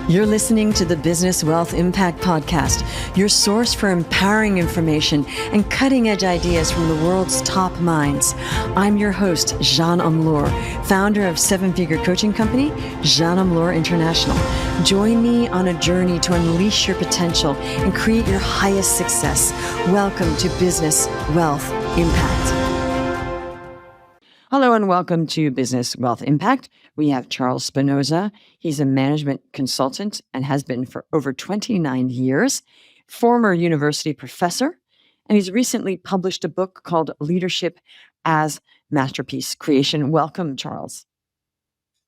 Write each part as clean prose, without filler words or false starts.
You're listening to the Business Wealth Impact Podcast, your source for empowering information and cutting-edge ideas from the world's top minds. I'm your host, Jeanne Amlour, founder of seven-figure coaching company, Jeanne Amlour International. Join me on a journey to unleash your potential and create your highest success. Welcome to Business Wealth Impact. Hello and welcome to Business Wealth Impact. We have Charles Spinosa. He's a management consultant and has been for over 29 years, former university professor, and he's recently published a book called Leadership as Masterpiece Creation. Welcome, Charles.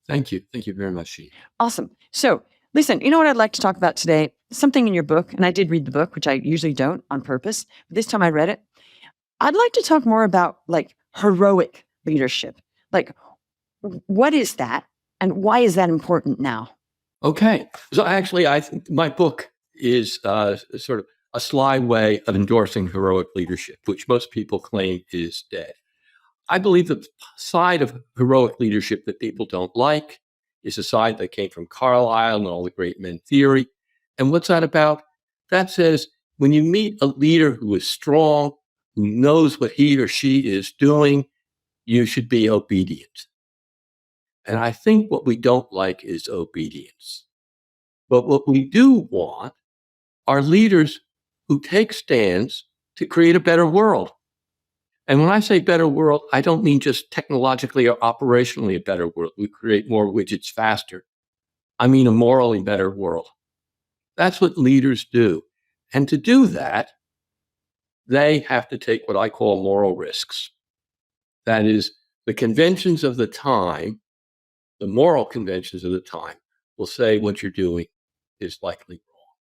Thank you. Thank you very much, Jeanne. Awesome. So listen, you know what I'd like to talk about today? Something in your book, and I did read the book, which I usually don't on purpose, but this time I read it. I'd like to talk more about heroic leadership. What is that and why is that important now? Okay. So actually, I think my book is sort of a sly way of endorsing heroic leadership, which most people claim is dead. I believe the side of heroic leadership that people don't like is the side that came from Carlyle and all the great men theory. And what's that about? That says when you meet a leader who is strong, who knows what he or she is doing, you should be obedient. And I think what we don't like is obedience. But what we do want are leaders who take stands to create a better world. And when I say better world, I don't mean just technologically or operationally a better world. We create more widgets faster. I mean a morally better world. That's what leaders do. And to do that, they have to take what I call moral risks. That is, the conventions of the time, the moral conventions of the time, will say what you're doing is likely wrong.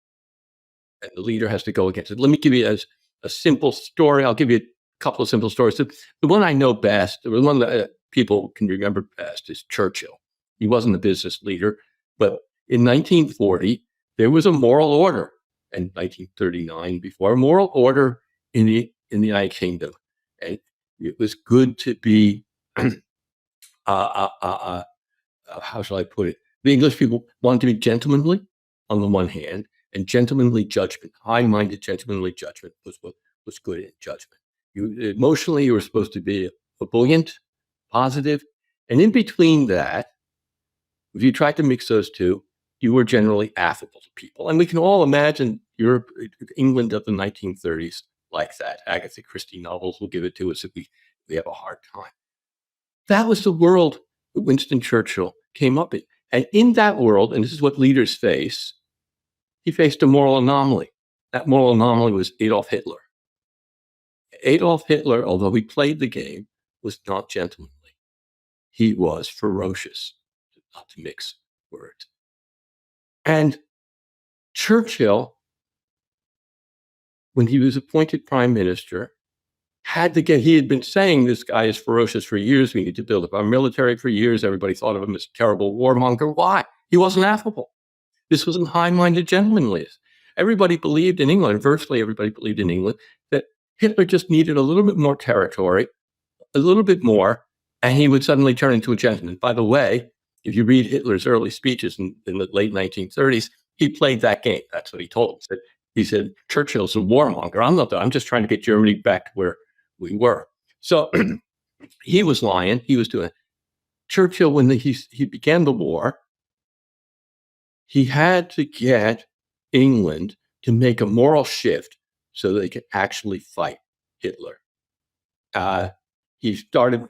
And the leader has to go against it. Let me give you a simple story. I'll give you a couple of simple stories. The one I know best, the one that people can remember best, is Churchill. He wasn't a business leader, but in 1940, there was a moral order. In 1939, before, a moral order in the United Kingdom. And it was good to be, how shall I put it? The English people wanted to be gentlemanly on the one hand, and gentlemanly judgment, high-minded gentlemanly judgment was what was good in judgment. Emotionally, you were supposed to be ebullient, positive, and in between that, if you tried to mix those two, you were generally affable to people. And we can all imagine Europe, England of the 1930s like that. Agatha Christie novels will give it to us if we have a hard time. That was the world that Winston Churchill came up in. And in that world, and this is what leaders face, he faced a moral anomaly. That moral anomaly was Adolf Hitler. Adolf Hitler, although he played the game, was not gentlemanly. He was ferocious, not to mix words. And Churchill, when he was appointed prime minister, he had been saying this guy is ferocious for years. We need to build up our military for years. Everybody thought of him as a terrible warmonger. Why? He wasn't affable. This wasn't high-minded gentlemanliness. Everybody believed in England, virtually everybody believed in England, that Hitler just needed a little bit more territory, a little bit more, and he would suddenly turn into a gentleman. By the way, if you read Hitler's early speeches in the late 1930s, he played that game. That's what he told them. He said, Churchill's a warmonger. I'm just trying to get Germany back to where we were. So he was lying. He was doing it. Churchill, when he began the war, he had to get England to make a moral shift so they could actually fight Hitler. He started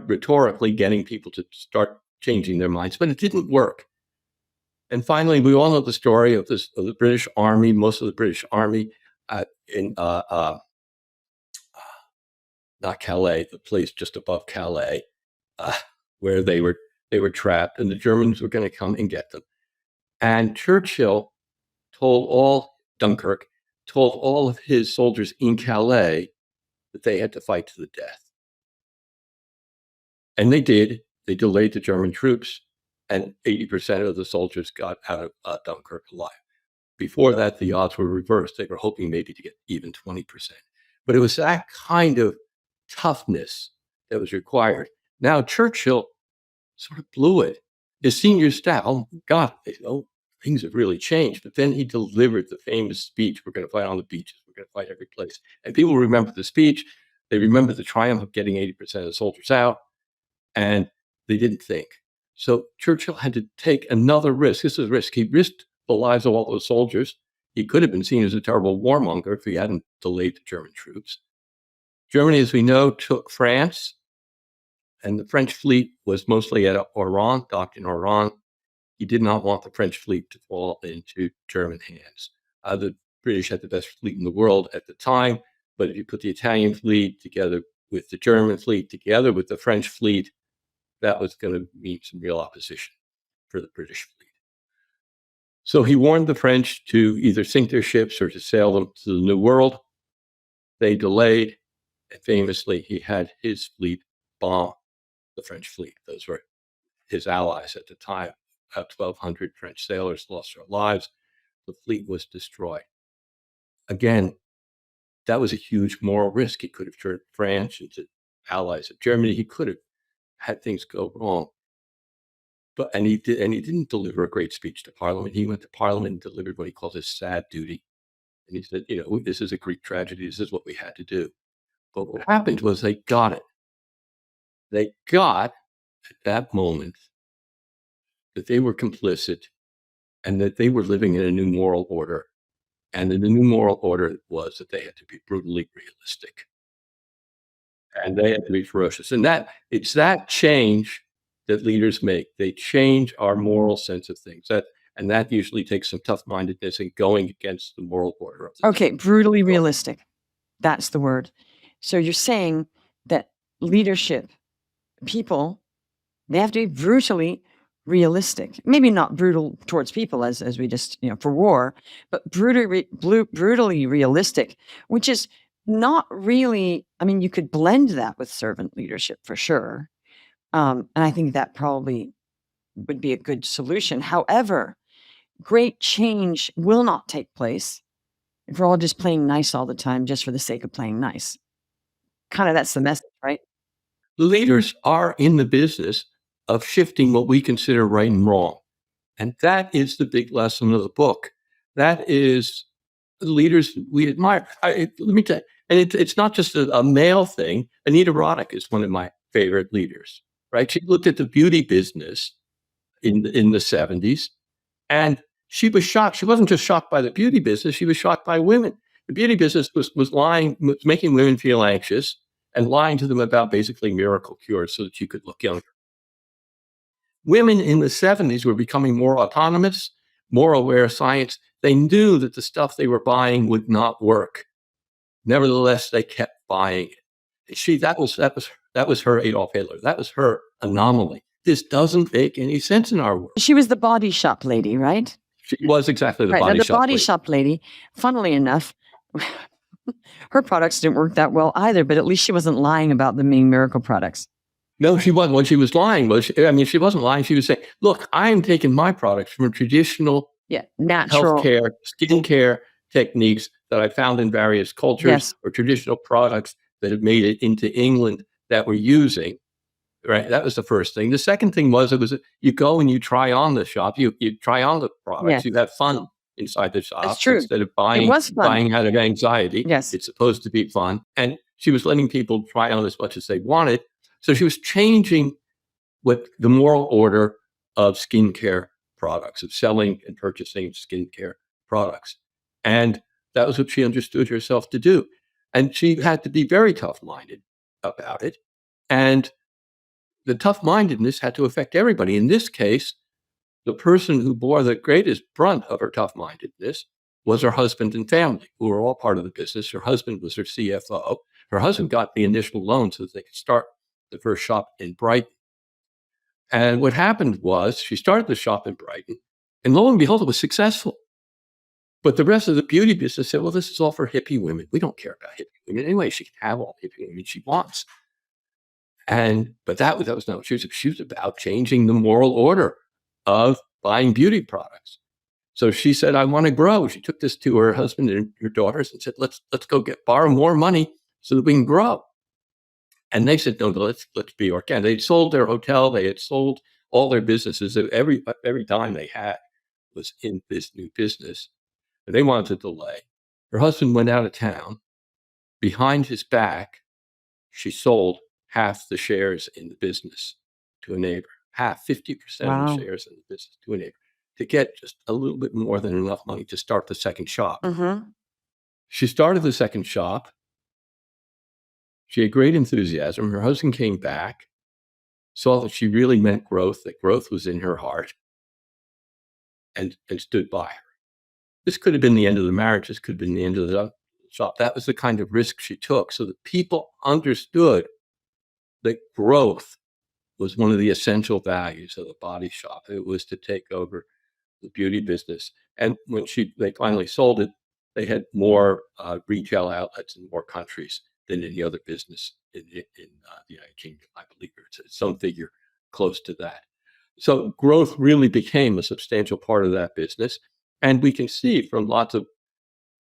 rhetorically getting people to start changing their minds, but it didn't work. And finally, we all know the story of the British Army, most of the British Army in not Calais, the place just above Calais, where they were trapped, and the Germans were going to come and get them. And Churchill told Dunkirk told all of his soldiers in Calais that they had to fight to the death. And they did. They delayed the German troops, and 80% of the soldiers got out of Dunkirk alive. Before that, the odds were reversed. They were hoping maybe to get even 20%. But it was that kind of toughness that was required. Now, Churchill sort of blew it. His senior staff, oh God, things have really changed. But then he delivered the famous speech, we're going to fight on the beaches, we're going to fight every place. And people remember the speech. They remember the triumph of getting 80% of the soldiers out, and they didn't think. So Churchill had to take another risk. This is a risk. He risked the lives of all those soldiers. He could have been seen as a terrible warmonger if he hadn't delayed the German troops. Germany, as we know, took France, and the French fleet was mostly at Oran, docked in Oran. He did not want the French fleet to fall into German hands. The British had the best fleet in the world at the time, but if you put the Italian fleet together with the German fleet, together with the French fleet, that was going to mean some real opposition for the British fleet. So he warned the French to either sink their ships or to sail them to the New World. They delayed, and famously, he had his fleet bomb the French fleet. Those were his allies at the time. 1,200 French sailors lost their lives. The fleet was destroyed. Again, that was a huge moral risk. He could have turned France into allies of Germany. He could have had things go wrong. And he didn't deliver a great speech to Parliament. He went to Parliament and delivered what he called his sad duty. And he said, this is a Greek tragedy. This is what we had to do. But what happened was they got it. They got at that moment that they were complicit and that they were living in a new moral order. And the new moral order was that they had to be brutally realistic. And they had to be ferocious. And it's that change that leaders make. They change our moral sense of things. And that usually takes some tough-mindedness and going against the moral order of the Okay, day. brutally realistic. That's the word. So you're saying that leadership, people, they have to be brutally realistic. Maybe not brutal towards people as we just, for war, but brutally realistic, which is not really, you could blend that with servant leadership for sure. And I think that probably would be a good solution. However, great change will not take place if we're all just playing nice all the time, just for the sake of playing nice. Kind of that's the message, right? Leaders are in the business of shifting what we consider right and wrong. And that is the big lesson of the book. That is the leaders we admire. Let me tell you, and it's not just a male thing. Anita Roddick is one of my favorite leaders, right? She looked at the beauty business in the 70s, and she was shocked. She wasn't just shocked by the beauty business. She was shocked by women. The beauty business was making women feel anxious and lying to them about basically miracle cures so that you could look younger. Women in the 70s were becoming more autonomous, more aware of science. They knew that the stuff they were buying would not work. Nevertheless, they kept buying it. That was her Adolf Hitler. That was her anomaly. This doesn't make any sense in our world. She was the body shop lady, right? She was exactly the Right. body Now, the shop body lady. shop lady, funnily enough, her products didn't work that well either, but at least she wasn't lying about them being miracle products. No, she wasn't. What she was lying was, she wasn't lying. She was saying, look, I'm taking my products from traditional natural healthcare, skincare techniques that I found in various cultures or traditional products that have made it into England that we're using. Right. That was the first thing. The second thing was you go and you try on the shop. You try on the products. You have fun inside the shop. That's true. Instead of buying out of anxiety. Yes. It's supposed to be fun. And she was letting people try on as much as they wanted. So she was changing what the moral order of skincare products, of selling and purchasing skincare products. And that was what she understood herself to do. And she had to be very tough-minded about it. And the tough-mindedness had to affect everybody. In this case, the person who bore the greatest brunt of her tough-mindedness was her husband and family, who were all part of the business. Her husband was her CFO. Her husband got the initial loan so that they could start the first shop in Brighton. And what happened was she started the shop in Brighton, and lo and behold, it was successful. But the rest of the beauty business said, well, this is all for hippie women. We don't care about hippie women. Anyway, she can have all hippie women she wants. But that was no, she was about changing the moral order of buying beauty products. So she said, I want to grow. She took this to her husband and her daughters and said, let's go borrow more money so that we can grow. And they said, no, let's be organic. They'd sold their hotel. They had sold all their businesses. Every dime they had was in this new business, and they wanted to delay. Her husband went out of town. Behind his back, she sold half the shares in the business to a neighbor, 50% of the Wow. shares in the business to a neighbor, to get just a little bit more than enough money to start the second shop. Mm-hmm. She started the second shop. She had great enthusiasm. Her husband came back, saw that she really meant growth, that growth was in her heart, and stood by her. This could have been the end of the marriage. This could have been the end of the shop. That was the kind of risk she took, so that people understood that growth was one of the essential values of the Body Shop. It was to take over the beauty business. And when they finally sold it, they had more retail outlets in more countries than any other business in the United Kingdom. I believe it's some figure close to that. So growth really became a substantial part of that business. And we can see from lots of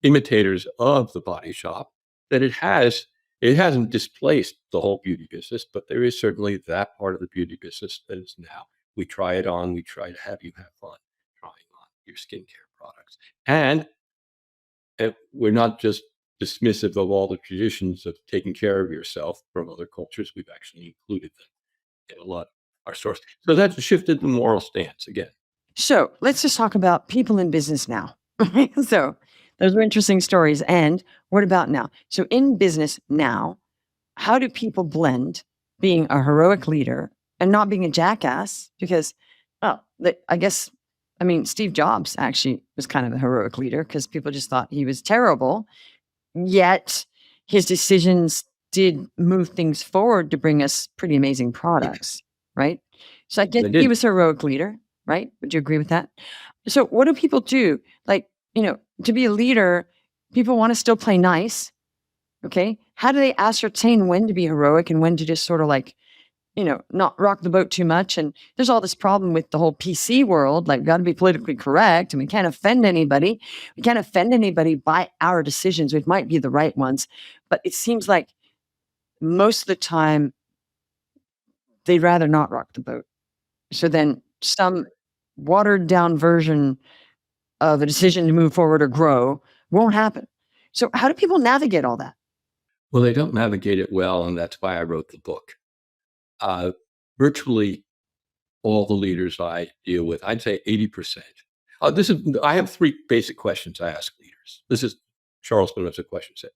imitators of the Body Shop that it hasn't displaced the whole beauty business, but there is certainly that part of the beauty business that is now. We try it on. We try to have you have fun trying on your skincare products. And we're not just dismissive of all the traditions of taking care of yourself from other cultures. We've actually included them in a lot of our source. So that's shifted the moral stance again. So let's just talk about people in business now. So those were interesting stories. And what about now? So in business now, how do people blend being a heroic leader and not being a jackass? Because, Steve Jobs actually was kind of a heroic leader because people just thought he was terrible. Yet his decisions did move things forward to bring us pretty amazing products, right? So I guess he was a heroic leader, right? Would you agree with that? So what do people do? Like, to be a leader, people want to still play nice. Okay. How do they ascertain when to be heroic and when to just sort of like, not rock the boat too much? And there's all this problem with the whole PC world, like got to be politically correct and we can't offend anybody. We can't offend anybody by our decisions, which might be the right ones. But it seems like most of the time they'd rather not rock the boat. So then some watered down version of a decision to move forward or grow won't happen. So how do people navigate all that? Well, they don't navigate it well, and that's why I wrote the book. Virtually all the leaders I deal with, I'd say 80%. I have three basic questions I ask leaders. This is Charles Spinosa question set.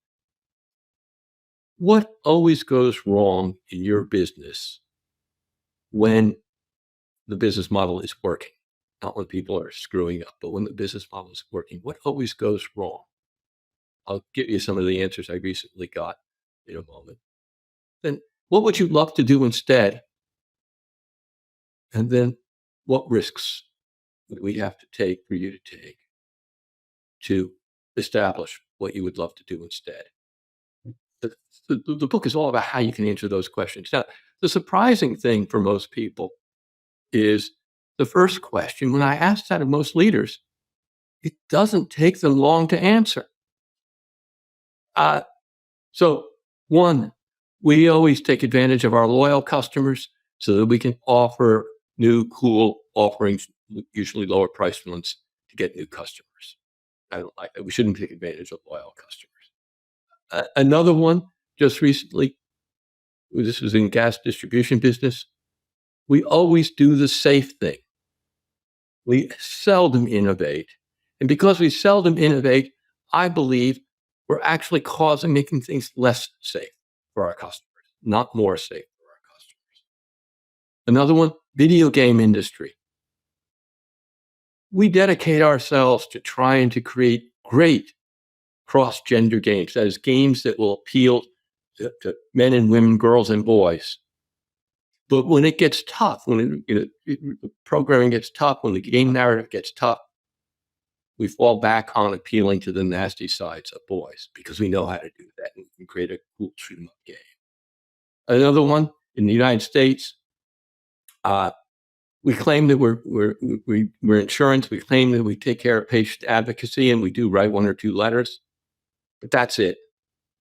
What always goes wrong in your business when the business model is working? Not when people are screwing up, but when the business model is working. What always goes wrong? I'll give you some of the answers I recently got in a moment. Then what would you love to do instead? And then what risks would we have to take for you to take to establish what you would love to do instead? The book is all about how you can answer those questions. Now, the surprising thing for most people is the first question. When I ask that of most leaders, it doesn't take them long to answer. So one, we always take advantage of our loyal customers so that we can offer new, cool offerings, usually lower priced ones, to get new customers. We shouldn't take advantage of loyal customers. Another one, just recently, this was in gas distribution business. We always do the safe thing. We seldom innovate. And because we seldom innovate, I believe we're actually making things less safe for our customers, not more safe for our customers. Another one, video game industry. We dedicate ourselves to trying to create great cross-gender games, that is, games that will appeal to men and women, girls and boys. But when it gets tough, when the programming gets tough, when the game narrative gets tough, we fall back on appealing to the nasty sides of boys because we know how to do that and we can create a cool shoot 'em up game. Another one in the United States, we claim that we're insurance. We claim that we take care of patient advocacy, and we do write one or two letters, but that's it.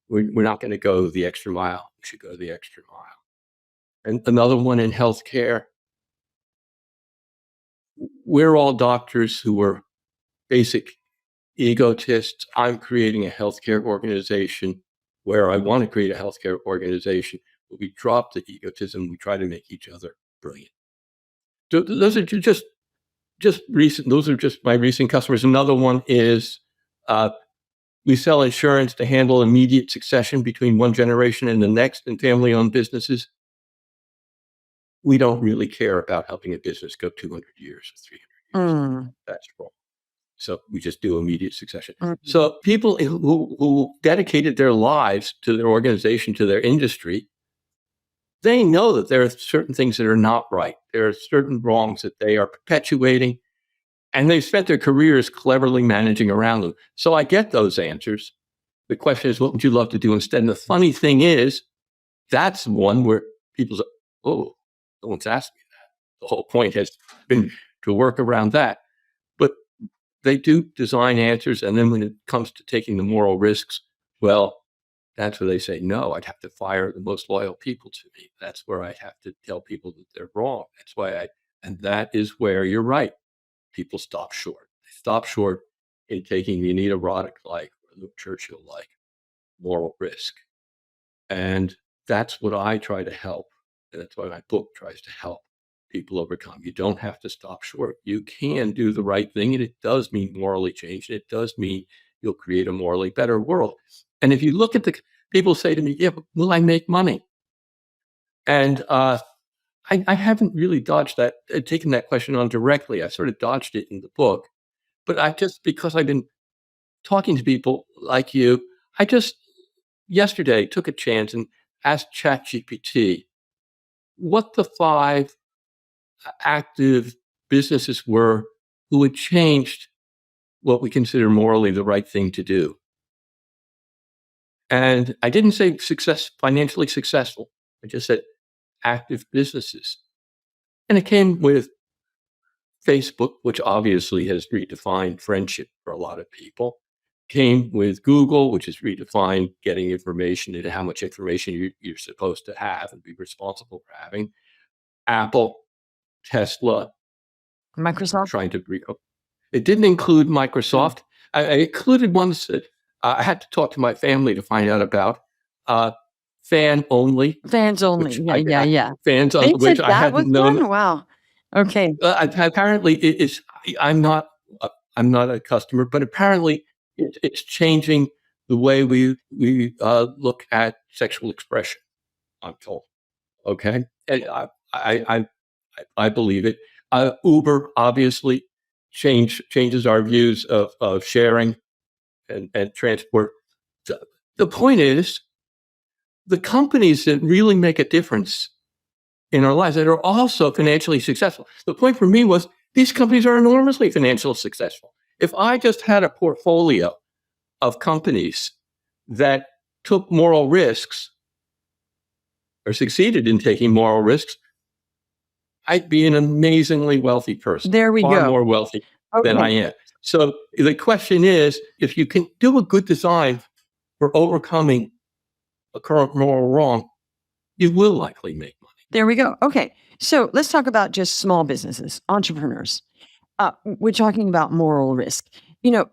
We're not going to go the extra mile. We should go the extra mile. And another one in healthcare, we're all doctors who are basic egotists. I'm creating a healthcare organization where I want to create a healthcare organization, but we drop the egotism. We try to make each other brilliant. So those are just recent. Those are just my recent customers. Another one is we sell insurance to handle immediate succession between one generation and the next in family-owned businesses. We don't really care about helping a business go 200 years or 300 years. That's wrong. So we just do immediate succession. So people who dedicated their lives to their organization, to their industry, they know that there are certain things that are not right. There are certain wrongs that they are perpetuating, and they've spent their careers cleverly managing around them. So I get those answers. The question is, what would you love to do instead? And the funny thing is, that's one where people say, oh, no one's asked me that. The whole point has been to work around that. But they do design answers. And then when it comes to taking the moral risks, well, that's where they say, no, I'd have to fire the most loyal people to me. That's where I'd have to tell people that they're wrong. That's why and that is where you're right. People stop short. They stop short in taking the Anita Roddick-like or Luke Churchill-like moral risk. And that's what I try to help. And that's why my book tries to help people overcome. You don't have to stop short. You can do the right thing, and it does mean morally changed. It does mean you'll create a morally better world. And if you look at people say to me, yeah, but will I make money? And I haven't really dodged that, taken that question on directly. I sort of dodged it in the book. But because I've been talking to people like you, I just yesterday took a chance and asked ChatGPT what the 5 active businesses were who had changed what we consider morally the right thing to do. And I didn't say financially successful. I just said active businesses. And it came with Facebook, which obviously has redefined friendship for a lot of people. Came with Google, which has redefined getting information and how much information you're supposed to have and be responsible for having. Apple, Tesla, Microsoft. trying to it didn't include Microsoft. I included ones that I had to talk to my family to find out about. Fans only. Fans only. Yeah. Fans They on which said I that was hadn't known. one? Wow. Okay. Apparently, it's. I'm not a customer, but apparently, it's changing the way we look at sexual expression. I'm told. Okay, and I believe it. Uber obviously changes our views of sharing and transport. The point is, the companies that really make a difference in our lives that are also financially successful. The point for me was these companies are enormously financially successful. If I just had a portfolio of companies that took moral risks or succeeded in taking moral risks, I'd be an amazingly wealthy person. There we far go. more wealthy than I am. So the question is, if you can do a good design for overcoming a current moral wrong, you will likely make money. There we go. Okay. So let's talk about just small businesses, entrepreneurs. We're talking about moral risk.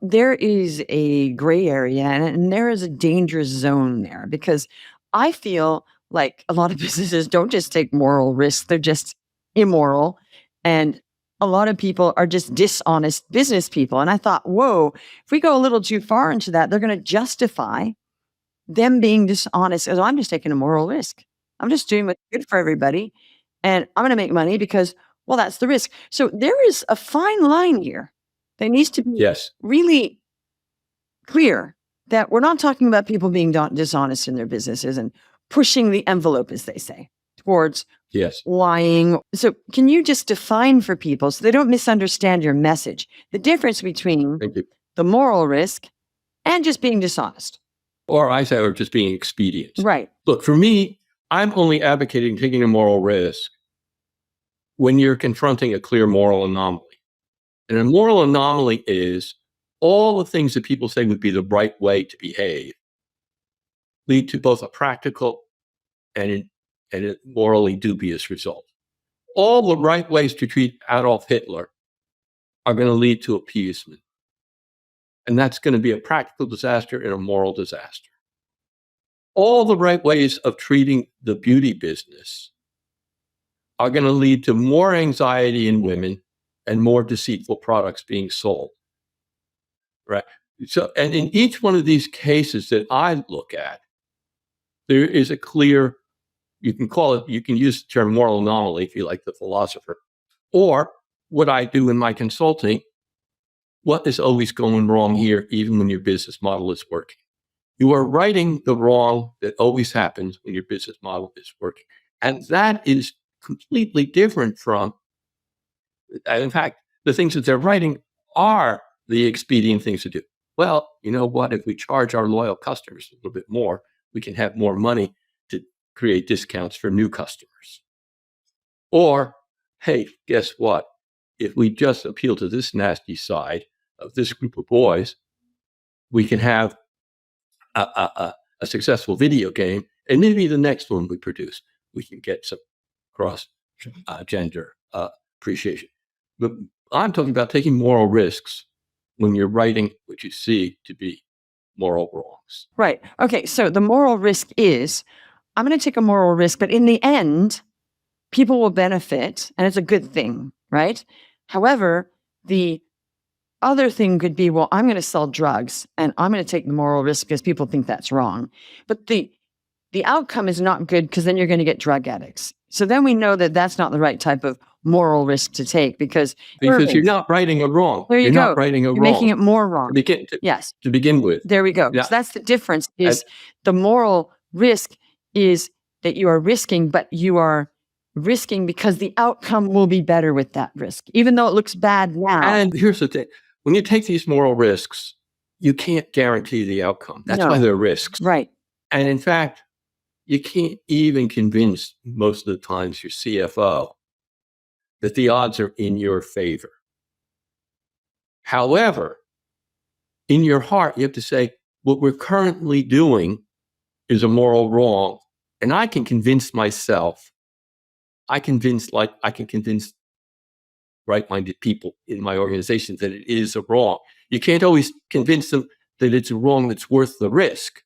There is a gray area and there is a dangerous zone there because I feel like a lot of businesses don't just take moral risks, they're just immoral. And a lot of people are just dishonest business people. And I thought, whoa, if we go a little too far into that, they're going to justify them being dishonest as I'm just taking a moral risk. I'm just doing what's good for everybody. And I'm going to make money because, well, that's the risk. So there is a fine line here that needs to be really clear that we're not talking about people being dishonest in their businesses and pushing the envelope, as they say, towards lying. So can you just define for people so they don't misunderstand your message, the difference between the moral risk and just being dishonest? Or just being expedient. Right. Look, for me, I'm only advocating taking a moral risk when you're confronting a clear moral anomaly. And a moral anomaly is all the things that people say would be the right way to behave lead to both a practical and a morally dubious result. All the right ways to treat Adolf Hitler are going to lead to appeasement. And that's going to be a practical disaster and a moral disaster. All the right ways of treating the beauty business are going to lead to more anxiety in women and more deceitful products being sold. Right. So, and in each one of these cases that I look at, there is a clear, you can use the term moral anomaly if you like the philosopher, or what I do in my consulting, what is always going wrong here, even when your business model is working? You are righting the wrong that always happens when your business model is working. And that is completely different from, in fact, the things that they're writing are the expedient things to do. Well, you know what? If we charge our loyal customers a little bit more, we can have more money to create discounts for new customers. Or, hey, guess what? If we just appeal to this nasty side of this group of boys, we can have a successful video game, and maybe the next one we produce, we can get some cross gender appreciation. But I'm talking about taking moral risks when you're writing what you see to be moral wrongs. Right. Okay. So the moral risk is, I'm going to take a moral risk, but in the end, people will benefit, and it's a good thing, right? However, the other thing could be, well, I'm going to sell drugs, and I'm going to take the moral risk because people think that's wrong. But the outcome is not good, because then you're going to get drug addicts. So then we know that that's not the right type of moral risk to take, because you're not righting a wrong. There you go. Not righting a you're wrong. Making it more wrong. Yes. To begin with. There we go. Yeah. So that's the difference, is the moral risk is that you are risking, but you are risking because the outcome will be better with that risk, even though it looks bad now. And here's the thing. When you take these moral risks, you can't guarantee the outcome. That's why they're risks. Right. And in fact, you can't even convince most of the times your CFO that the odds are in your favor. However, in your heart, you have to say, what we're currently doing is a moral wrong. And I can convince myself, I can convince right-minded people in my organization that it is a wrong. You can't always convince them that it's a wrong that's worth the risk.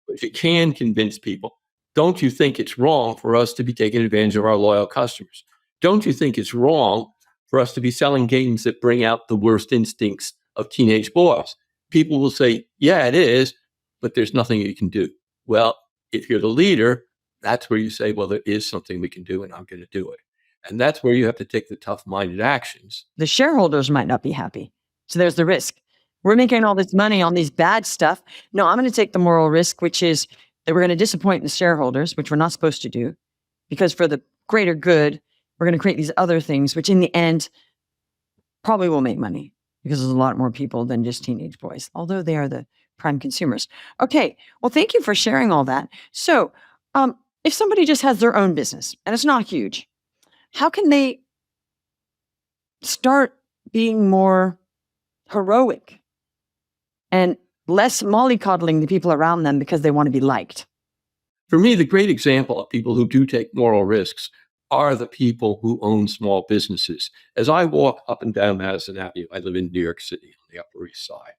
But you can convince people, don't you think it's wrong for us to be taking advantage of our loyal customers? Don't you think it's wrong for us to be selling games that bring out the worst instincts of teenage boys? People will say, yeah, it is, but there's nothing you can do. Well, if you're the leader, that's where you say, well, there is something we can do, and I'm going to do it. And that's where you have to take the tough-minded actions. The shareholders might not be happy. So there's the risk. We're making all this money on these bad stuff. No, I'm going to take the moral risk, which is that we're going to disappoint the shareholders, which we're not supposed to do, because for the greater good, we're going to create these other things, which in the end probably will make money, because there's a lot more people than just teenage boys, although they are the prime consumers. Okay. Well, thank you for sharing all that. So if somebody just has their own business and it's not huge, how can they start being more heroic and less mollycoddling the people around them because they want to be liked? For me, the great example of people who do take moral risks are the people who own small businesses. As I walk up and down Madison Avenue, I live in New York City on the Upper East Side,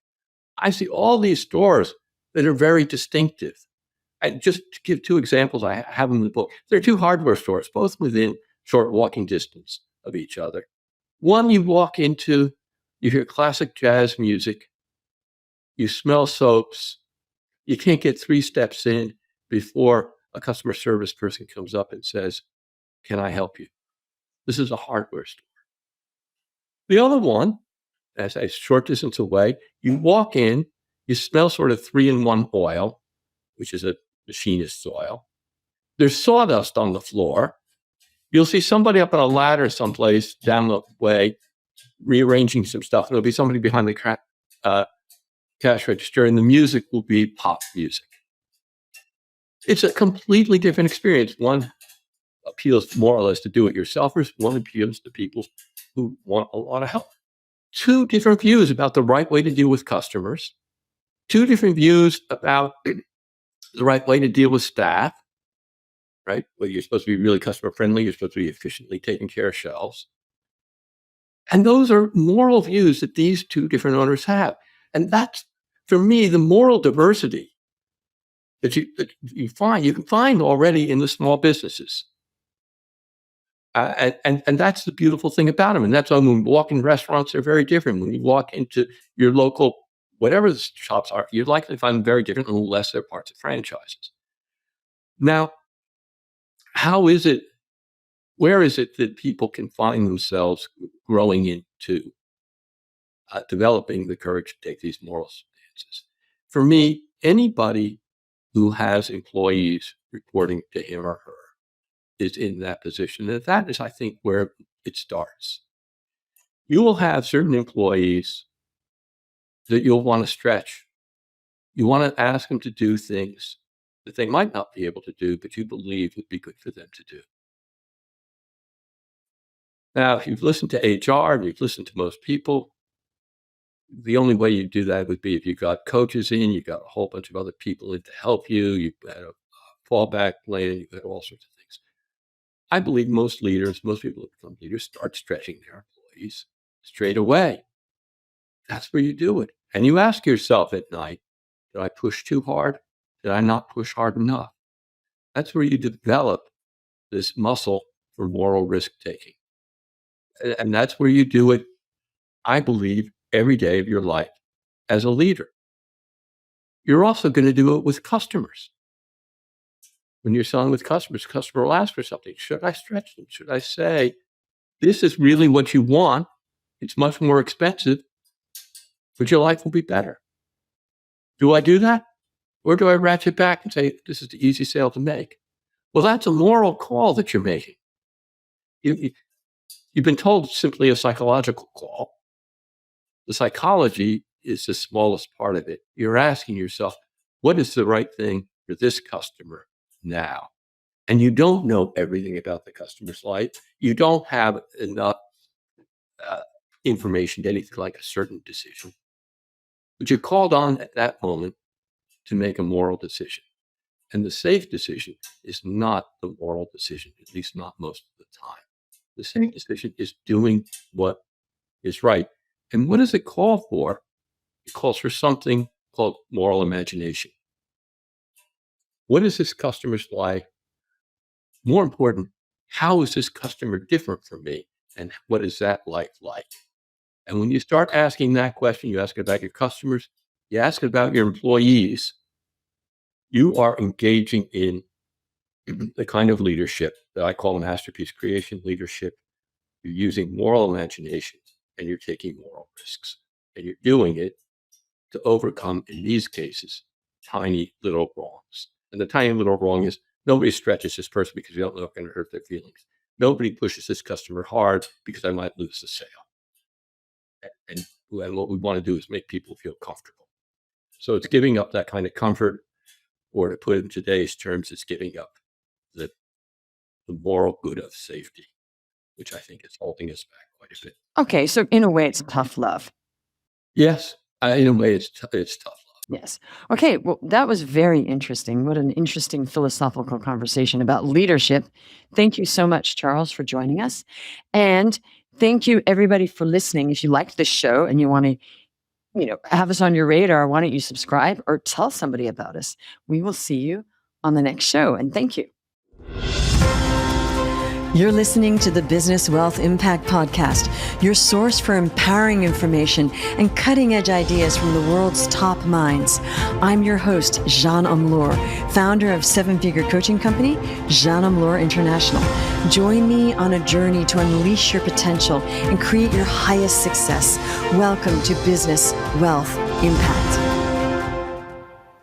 I see all these stores that are very distinctive. And just to give two examples, I have them in the book. There are two hardware stores, both within short walking distance of each other. One you walk into, you hear classic jazz music, you smell soaps, you can't get 3 steps in before a customer service person comes up and says, can I help you? This is a hardware store. The other one, as a short distance away, you walk in, you smell sort of 3-in-1 oil, which is a machinist's oil. There's sawdust on the floor. You'll see somebody up on a ladder someplace down the way rearranging some stuff. There'll be somebody behind the cash register, and the music will be pop music. It's a completely different experience. One appeals more or less to do-it-yourselfers. One appeals to people who want a lot of help. Two different views about the right way to deal with customers. Two different views about the right way to deal with staff, right? Well, you're supposed to be really customer friendly. You're supposed to be efficiently taking care of shelves. And those are moral views that these two different owners have. And that's, for me, the moral diversity that you can find already in the small businesses. And that's the beautiful thing about them. And that's why when we walk in restaurants, they're very different. When you walk into your local, whatever the shops are, you're likely to find them very different unless they're parts of franchises. Now, where is it that people can find themselves growing into developing the courage to take these moral stances? For me, anybody who has employees reporting to him or her is in that position. And that is, I think, where it starts. You will have certain employees that you'll want to stretch. You want to ask them to do things that they might not be able to do, but you believe would be good for them to do. Now, if you've listened to HR and you've listened to most people, the only way you do that would be if you got coaches in, you got a whole bunch of other people in to help you, you had a fallback plan, you had all sorts of things. I believe most leaders, most people who become leaders, start stretching their employees straight away. That's where you do it. And you ask yourself at night, did I push too hard? Did I not push hard enough? That's where you develop this muscle for moral risk-taking. And that's where you do it, I believe, every day of your life as a leader. You're also going to do it with customers. When you're selling with customers, the customer will ask for something. Should I stretch them? Should I say, this is really what you want? It's much more expensive, but your life will be better. Do I do that? Or do I ratchet back and say, this is the easy sale to make? Well, that's a moral call that you're making. You've been told it's simply a psychological call. The psychology is the smallest part of it. You're asking yourself, what is the right thing for this customer now? And you don't know everything about the customer's life. You don't have enough information to anything like a certain decision. But you're called on at that moment to make a moral decision. And the safe decision is not the moral decision, at least not most of the time. The safe decision is doing what is right. And what does it call for? It calls for something called moral imagination. What is this customer's life? More important, how is this customer different from me? And what is that life like? And when you start asking that question, you ask about your customers, you ask about your employees, you are engaging in the kind of leadership that I call masterpiece creation leadership. You're using moral imagination and you're taking moral risks. And you're doing it to overcome, in these cases, tiny little wrongs. And the tiny little wrong is nobody stretches this person because you don't know it's going to hurt their feelings. Nobody pushes this customer hard because I might lose the sale. And what we want to do is make people feel comfortable. So it's giving up that kind of comfort, or to put it in today's terms, it's giving up the moral good of safety, which I think is holding us back quite a bit. Okay, so in a way, it's tough love. Yes, in a way, it's tough love. Yes. Okay, well, that was very interesting. What an interesting philosophical conversation about leadership. Thank you so much, Charles, for joining us. And thank you, everybody, for listening. If you liked this show and you want to have us on your radar, why don't you subscribe or tell somebody about us? We will see you on the next show. And thank you. You're listening to the Business Wealth Impact Podcast, your source for empowering information and cutting-edge ideas from the world's top minds. I'm your host, Jean Amlour, founder of seven-figure coaching company, Jean Amlour International. Join me on a journey to unleash your potential and create your highest success. Welcome to Business Wealth Impact.